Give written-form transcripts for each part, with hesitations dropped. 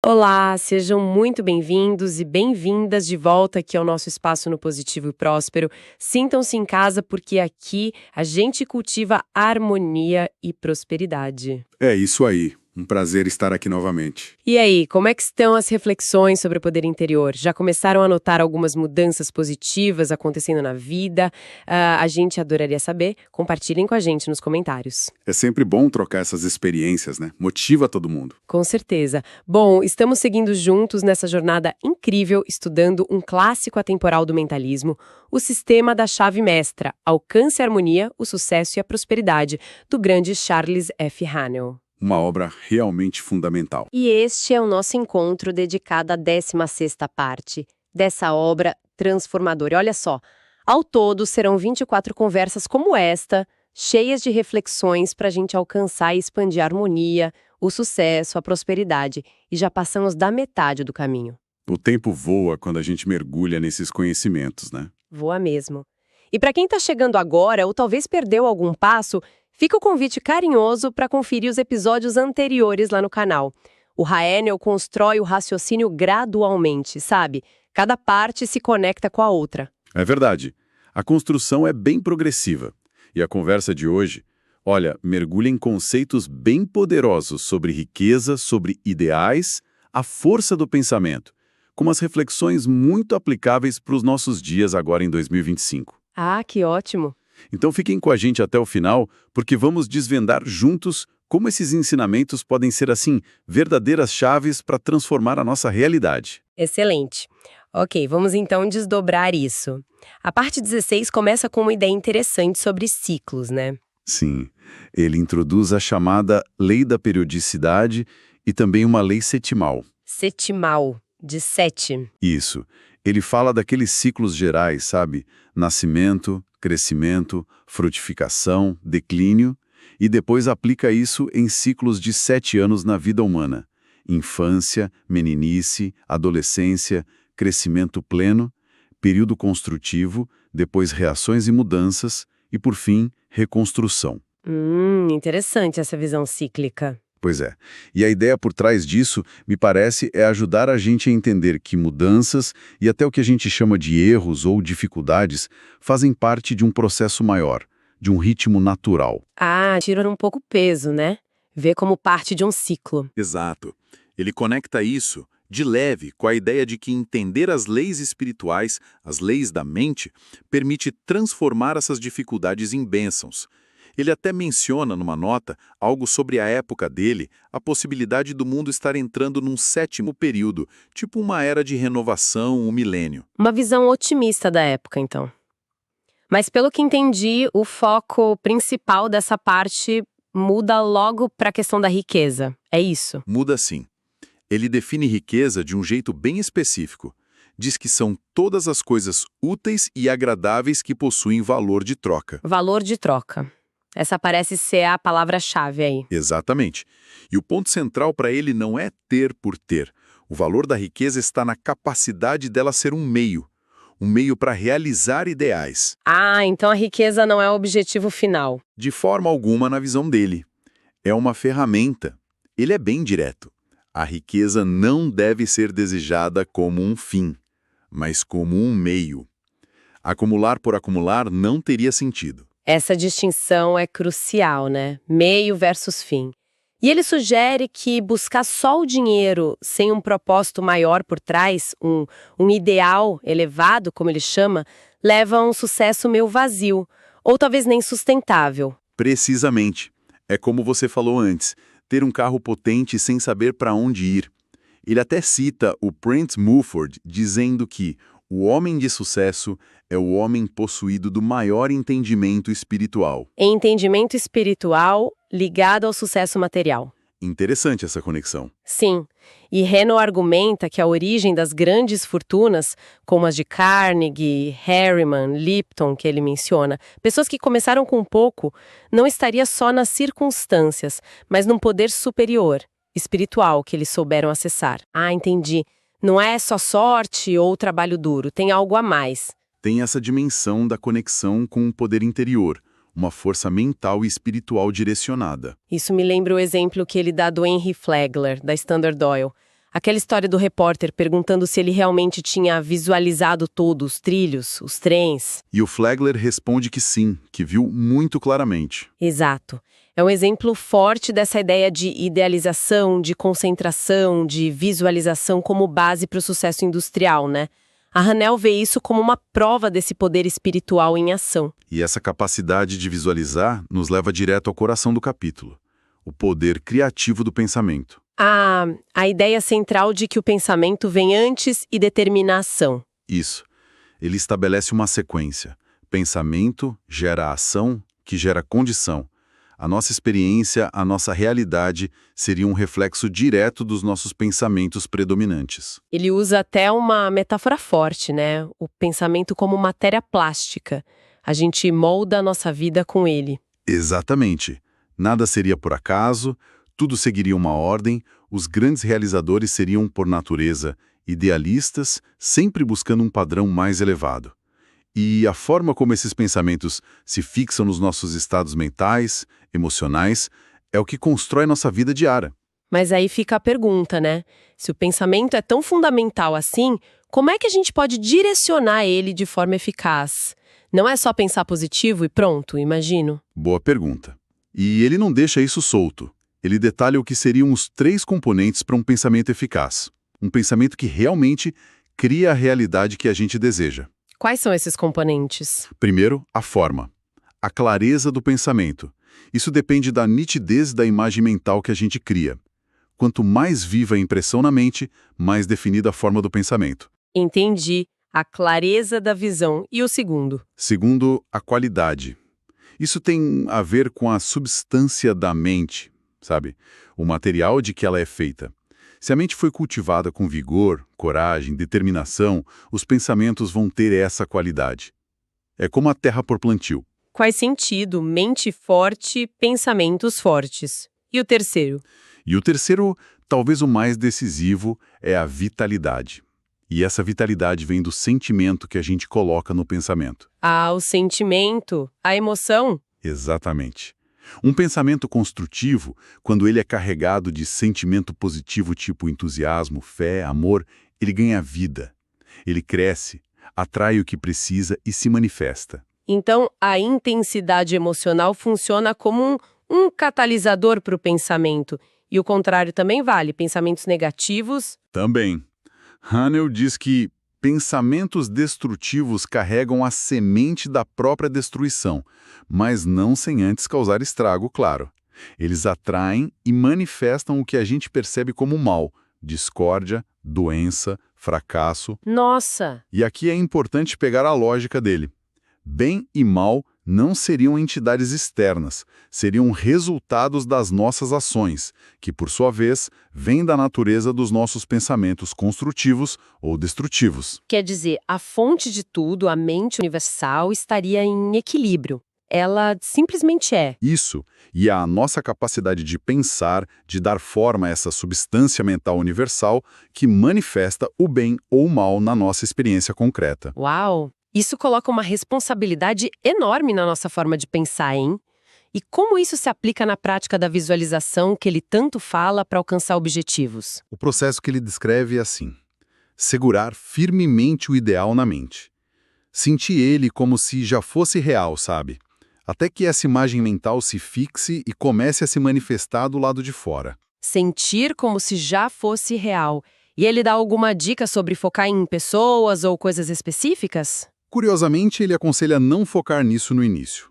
Olá, sejam muito bem-vindos e bem-vindas de volta aqui ao nosso espaço no Positivo e Próspero. Sintam-se em casa porque aqui a gente cultiva harmonia e prosperidade. É isso aí. Um prazer estar aqui novamente. E aí, como é que estão as reflexões sobre o poder interior? Já começaram a notar algumas mudanças positivas acontecendo na vida? A gente adoraria saber. Compartilhem com a gente nos comentários. É sempre bom trocar essas experiências, né? Motiva todo mundo. Com certeza. Bom, estamos seguindo juntos nessa jornada incrível, estudando um clássico atemporal do mentalismo, o Sistema da Chave Mestra, Alcance a Harmonia, o Sucesso e a Prosperidade, do grande Charles F. Haanel. Uma obra realmente fundamental. E este é o nosso encontro dedicado à 16ª parte dessa obra transformadora. E olha só, ao todo serão 24 conversas como esta, cheias de reflexões para a gente alcançar e expandir a harmonia, o sucesso, a prosperidade. E já passamos da metade do caminho. O tempo voa quando a gente mergulha nesses conhecimentos, né? Voa mesmo. E para quem está chegando agora ou talvez perdeu algum passo, fica o convite carinhoso para conferir os episódios anteriores lá no canal. O Haanel constrói o raciocínio gradualmente, sabe? Cada parte se conecta com a outra. É verdade. A construção é bem progressiva. E a conversa de hoje, olha, mergulha em conceitos bem poderosos sobre riqueza, sobre ideais, a força do pensamento, com umas reflexões muito aplicáveis para os nossos dias agora em 2025. Ah, que ótimo! Então fiquem com a gente até o final, porque vamos desvendar juntos como esses ensinamentos podem ser, assim, verdadeiras chaves para transformar a nossa realidade. Excelente. Ok, vamos então desdobrar isso. A parte 16 começa com uma ideia interessante sobre ciclos, né? Sim, ele introduz a chamada lei da periodicidade e também uma lei setimal. Setimal, de 7. Isso. Ele fala daqueles ciclos gerais, sabe? Nascimento, crescimento, frutificação, declínio, e depois aplica isso em ciclos de 7 anos na vida humana. Infância, meninice, adolescência, crescimento pleno, período construtivo, depois reações e mudanças, e por fim, reconstrução. Interessante essa visão cíclica. Pois é. E a ideia por trás disso, me parece, é ajudar a gente a entender que mudanças e até o que a gente chama de erros ou dificuldades fazem parte de um processo maior, de um ritmo natural. Ah, tira um pouco o peso, né? Vê como parte de um ciclo. Exato. Ele conecta isso, de leve, com a ideia de que entender as leis espirituais, as leis da mente, permite transformar essas dificuldades em bênçãos. Ele até menciona, numa nota, algo sobre a época dele, a possibilidade do mundo estar entrando num 7º período, tipo uma era de renovação, um milênio. Uma visão otimista da época, então. Mas pelo que entendi, o foco principal dessa parte muda logo para a questão da riqueza. É isso? Muda sim. Ele define riqueza de um jeito bem específico. Diz que são todas as coisas úteis e agradáveis que possuem valor de troca. Valor de troca. Essa parece ser a palavra-chave aí. Exatamente. E o ponto central para ele não é ter por ter. O valor da riqueza está na capacidade dela ser um meio para realizar ideais. Ah, então a riqueza não é o objetivo final. De forma alguma na visão dele. É uma ferramenta. Ele é bem direto. A riqueza não deve ser desejada como um fim, mas como um meio. Acumular por acumular não teria sentido. Essa distinção é crucial, né? Meio versus fim. E ele sugere que buscar só o dinheiro sem um propósito maior por trás, um ideal elevado, como ele chama, leva a um sucesso meio vazio, ou talvez nem sustentável. Precisamente. É como você falou antes, ter um carro potente sem saber para onde ir. Ele até cita o Prince Mulford dizendo que o homem de sucesso é o homem possuído do maior entendimento espiritual. Entendimento espiritual ligado ao sucesso material. Interessante essa conexão. Sim, e Haanel argumenta que a origem das grandes fortunas, como as de Carnegie, Harriman, Lipton, que ele menciona, pessoas que começaram com pouco, não estaria só nas circunstâncias, mas num poder superior, espiritual, que eles souberam acessar. Ah, entendi. Não é só sorte ou trabalho duro, tem algo a mais. Tem essa dimensão da conexão com o poder interior, uma força mental e espiritual direcionada. Isso me lembra o exemplo que ele dá do Henry Flagler, da Standard Oil. Aquela história do repórter perguntando se ele realmente tinha visualizado todos os trilhos, os trens. E o Flagler responde que sim, que viu muito claramente. Exato. É um exemplo forte dessa ideia de idealização, de concentração, de visualização como base para o sucesso industrial, né? A Hanel vê isso como uma prova desse poder espiritual em ação. E essa capacidade de visualizar nos leva direto ao coração do capítulo, o poder criativo do pensamento. A ideia central de que o pensamento vem antes e determina a ação. Isso. Ele estabelece uma sequência. Pensamento gera ação, que gera condição. A nossa experiência, a nossa realidade, seria um reflexo direto dos nossos pensamentos predominantes. Ele usa até uma metáfora forte, né? O pensamento como matéria plástica. A gente molda a nossa vida com ele. Exatamente. Nada seria por acaso, tudo seguiria uma ordem, os grandes realizadores seriam, por natureza, idealistas, sempre buscando um padrão mais elevado. E a forma como esses pensamentos se fixam nos nossos estados mentais, emocionais, é o que constrói nossa vida diária. Mas aí fica a pergunta, né? Se o pensamento é tão fundamental assim, como é que a gente pode direcionar ele de forma eficaz? Não é só pensar positivo e pronto, imagino. Boa pergunta. E ele não deixa isso solto. Ele detalha o que seriam os 3 componentes para um pensamento eficaz. Um pensamento que realmente cria a realidade que a gente deseja. Quais são esses componentes? Primeiro, a forma. A clareza do pensamento. Isso depende da nitidez da imagem mental que a gente cria. Quanto mais viva a impressão na mente, mais definida a forma do pensamento. Entendi. A clareza da visão. E o segundo? Segundo, a qualidade. Isso tem a ver com a substância da mente, sabe? O material de que ela é feita. Se a mente foi cultivada com vigor, coragem, determinação, os pensamentos vão ter essa qualidade. É como a terra por plantio. Faz sentido. Mente forte, pensamentos fortes. E o terceiro? E o terceiro, talvez o mais decisivo, é a vitalidade. E essa vitalidade vem do sentimento que a gente coloca no pensamento. O sentimento, a emoção. Exatamente. Um pensamento construtivo, quando ele é carregado de sentimento positivo tipo entusiasmo, fé, amor, ele ganha vida. Ele cresce, atrai o que precisa e se manifesta. Então, a intensidade emocional funciona como um catalisador para o pensamento. E o contrário também vale. Pensamentos negativos. Também. Hanel diz que pensamentos destrutivos carregam a semente da própria destruição, mas não sem antes causar estrago, claro. Eles atraem e manifestam o que a gente percebe como mal, discórdia, doença, fracasso. Nossa! E aqui é importante pegar a lógica dele. Bem e mal não seriam entidades externas, seriam resultados das nossas ações, que, por sua vez, vêm da natureza dos nossos pensamentos construtivos ou destrutivos. Quer dizer, a fonte de tudo, a mente universal, estaria em equilíbrio. Ela simplesmente é. Isso, e a nossa capacidade de pensar, de dar forma a essa substância mental universal que manifesta o bem ou o mal na nossa experiência concreta. Uau! Isso coloca uma responsabilidade enorme na nossa forma de pensar, hein? E como isso se aplica na prática da visualização que ele tanto fala para alcançar objetivos? O processo que ele descreve é assim: segurar firmemente o ideal na mente. Sentir ele como se já fosse real, sabe? Até que essa imagem mental se fixe e comece a se manifestar do lado de fora. Sentir como se já fosse real. E ele dá alguma dica sobre focar em pessoas ou coisas específicas? Curiosamente, ele aconselha não focar nisso no início.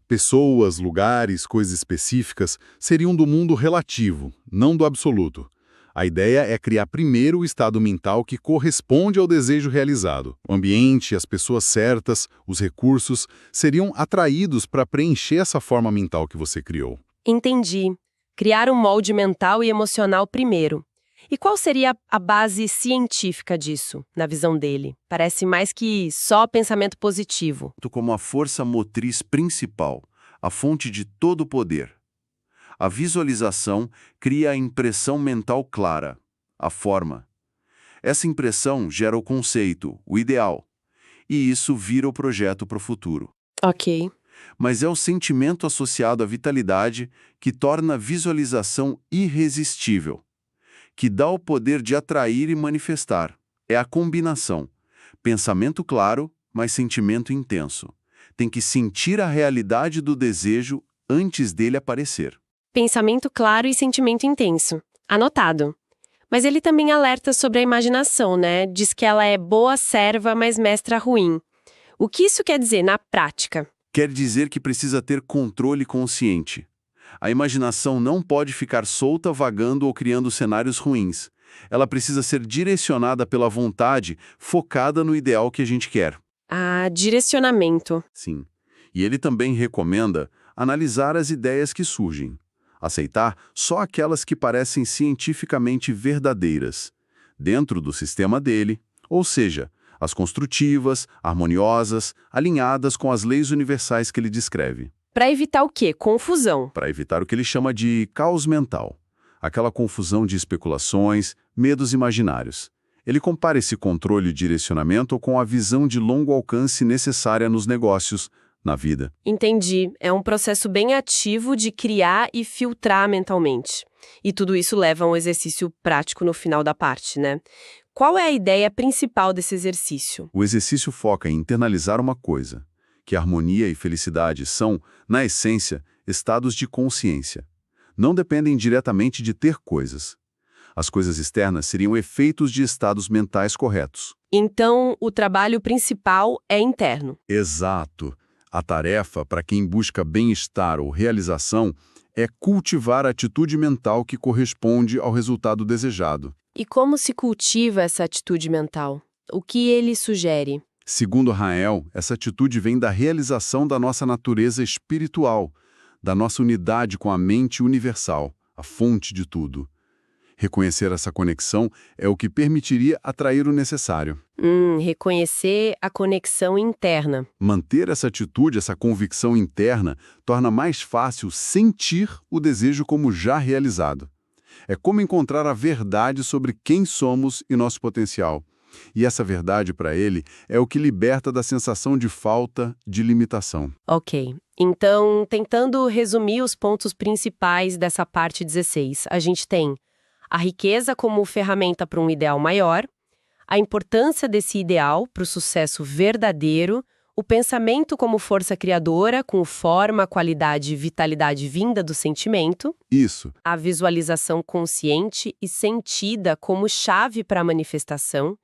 Pessoas, lugares, coisas específicas seriam do mundo relativo, não do absoluto. A ideia é criar primeiro o estado mental que corresponde ao desejo realizado. O ambiente, as pessoas certas, os recursos seriam atraídos para preencher essa forma mental que você criou. Entendi. Criar um molde mental e emocional primeiro. E qual seria a base científica disso, na visão dele? Parece mais que só pensamento positivo. Como a força motriz principal, a fonte de todo o poder. A visualização cria a impressão mental clara, a forma. Essa impressão gera o conceito, o ideal, e isso vira o projeto para o futuro. Ok. Mas é o sentimento associado à vitalidade que torna a visualização irresistível. que dá o poder de atrair e manifestar. É a combinação. Pensamento claro, mas sentimento intenso. Tem que sentir a realidade do desejo antes dele aparecer. Pensamento claro e sentimento intenso. Anotado. Mas ele também alerta sobre a imaginação, né? Diz que ela é boa serva, mas mestra ruim. O que isso quer dizer na prática? Quer dizer que precisa ter controle consciente. A imaginação não pode ficar solta, vagando ou criando cenários ruins. Ela precisa ser direcionada pela vontade, focada no ideal que a gente quer. Ah, direcionamento. Sim. E ele também recomenda analisar as ideias que surgem. Aceitar só aquelas que parecem cientificamente verdadeiras, dentro do sistema dele, ou seja, as construtivas, harmoniosas, alinhadas com as leis universais que ele descreve. Para evitar o quê? Confusão. Para evitar o que ele chama de caos mental, aquela confusão de especulações, medos imaginários. Ele compara esse controle e direcionamento com a visão de longo alcance necessária nos negócios, na vida. Entendi. É um processo bem ativo de criar e filtrar mentalmente. E tudo isso leva a um exercício prático no final da parte, né? Qual é a ideia principal desse exercício? O exercício foca em internalizar uma coisa, que harmonia e felicidade são, na essência, estados de consciência. Não dependem diretamente de ter coisas. As coisas externas seriam efeitos de estados mentais corretos. Então, o trabalho principal é interno. Exato. A tarefa, para quem busca bem-estar ou realização, é cultivar a atitude mental que corresponde ao resultado desejado. E como se cultiva essa atitude mental? O que ele sugere? Segundo Rael, essa atitude vem da realização da nossa natureza espiritual, da nossa unidade com a mente universal, a fonte de tudo. Reconhecer essa conexão é o que permitiria atrair o necessário. Reconhecer a conexão interna. Manter essa atitude, essa convicção interna, torna mais fácil sentir o desejo como já realizado. É como encontrar a verdade sobre quem somos e nosso potencial. E essa verdade, para ele, é o que liberta da sensação de falta, de limitação. Ok. Então, tentando resumir os pontos principais dessa parte 16, a gente tem a riqueza como ferramenta para um ideal maior, a importância desse ideal para o sucesso verdadeiro, o pensamento como força criadora, com forma, qualidade e vitalidade vinda do sentimento, Isso. a visualização consciente e sentida como chave para a manifestação,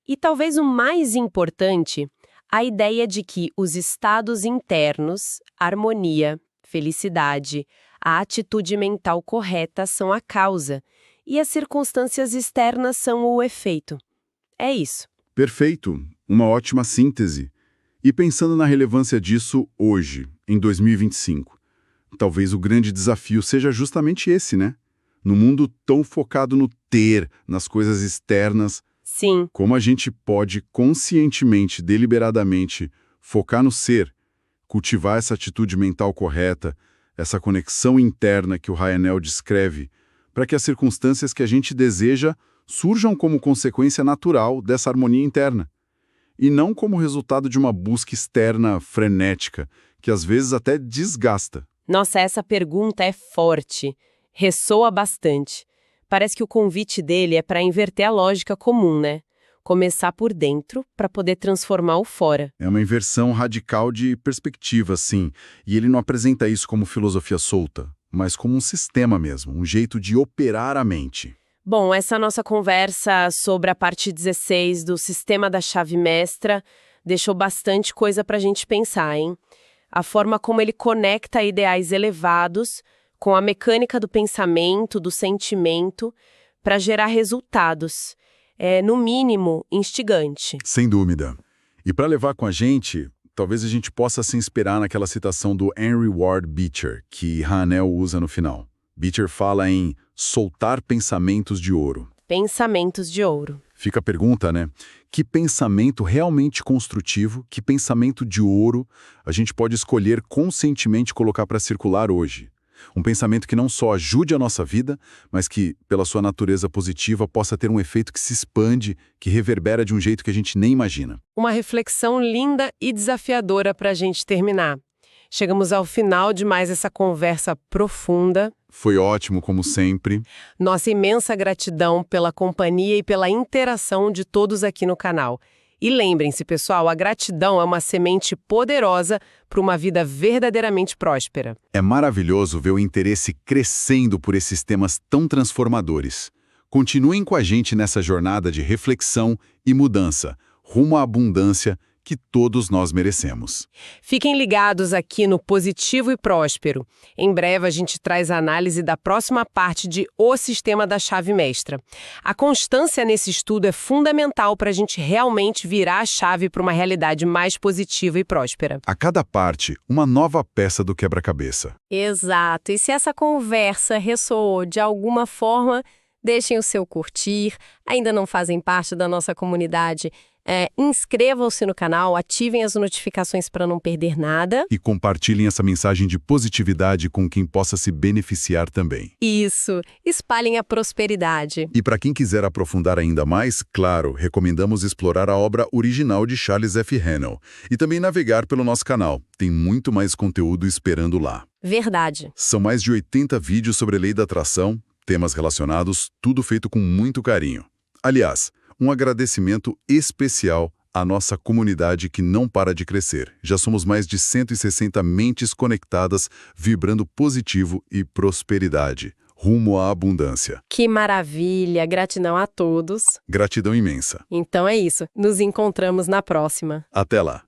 e talvez o mais importante, a ideia de que os estados internos, harmonia, felicidade, a atitude mental correta são a causa e as circunstâncias externas são o efeito. É isso. Perfeito, uma ótima síntese. E pensando na relevância disso hoje, em 2025, talvez o grande desafio seja justamente esse, né? No mundo tão focado no ter, nas coisas externas, Sim. como a gente pode conscientemente, deliberadamente, focar no ser, cultivar essa atitude mental correta, essa conexão interna que o Rael descreve, para que as circunstâncias que a gente deseja surjam como consequência natural dessa harmonia interna, e não como resultado de uma busca externa frenética, que às vezes até desgasta. Nossa, essa pergunta é forte. Ressoa bastante. Parece que o convite dele é para inverter a lógica comum, né? Começar por dentro para poder transformar o fora. É uma inversão radical de perspectiva, sim, e ele não apresenta isso como filosofia solta, mas como um sistema mesmo, um jeito de operar a mente. Bom, essa nossa conversa sobre a parte 16 do Sistema da Chave Mestra deixou bastante coisa para a gente pensar, hein? A forma como ele conecta ideais elevados com a mecânica do pensamento, do sentimento, para gerar resultados. É, no mínimo, instigante. Sem dúvida. E para levar com a gente, talvez a gente possa se inspirar naquela citação do Henry Ward Beecher, que Hanel usa no final. Beecher fala em soltar pensamentos de ouro. Pensamentos de ouro. Fica a pergunta, né? Que pensamento realmente construtivo, que pensamento de ouro a gente pode escolher conscientemente colocar para circular hoje? Um pensamento que não só ajude a nossa vida, mas que, pela sua natureza positiva, possa ter um efeito que se expande, que reverbera de um jeito que a gente nem imagina. Uma reflexão linda e desafiadora para a gente terminar. Chegamos ao final de mais essa conversa profunda. Foi ótimo, como sempre. Nossa imensa gratidão pela companhia e pela interação de todos aqui no canal. E lembrem-se, pessoal, a gratidão é uma semente poderosa para uma vida verdadeiramente próspera. É maravilhoso ver o interesse crescendo por esses temas tão transformadores. Continuem com a gente nessa jornada de reflexão e mudança, rumo à abundância que todos nós merecemos. Fiquem ligados aqui no Positivo e Próspero. Em breve a gente traz a análise da próxima parte de O Sistema da Chave Mestra. A constância nesse estudo é fundamental para a gente realmente virar a chave para uma realidade mais positiva e próspera. A cada parte, uma nova peça do quebra-cabeça. Exato. E se essa conversa ressoou de alguma forma, deixem o seu curtir. Ainda não fazem parte da nossa comunidade? Inscrevam-se no canal, ativem as notificações para não perder nada. E compartilhem essa mensagem de positividade com quem possa se beneficiar também. Isso, espalhem a prosperidade. E para quem quiser aprofundar ainda mais, claro, recomendamos explorar a obra original de Charles F. Haanel e também navegar pelo nosso canal. Tem muito mais conteúdo esperando lá. Verdade. São mais de 80 vídeos sobre a lei da atração, temas relacionados, tudo feito com muito carinho. Aliás, um agradecimento especial à nossa comunidade que não para de crescer. Já somos mais de 160 mentes conectadas, vibrando positivo e prosperidade, rumo à abundância. Que maravilha! Gratidão a todos. Gratidão imensa. Então é isso. Nos encontramos na próxima. Até lá.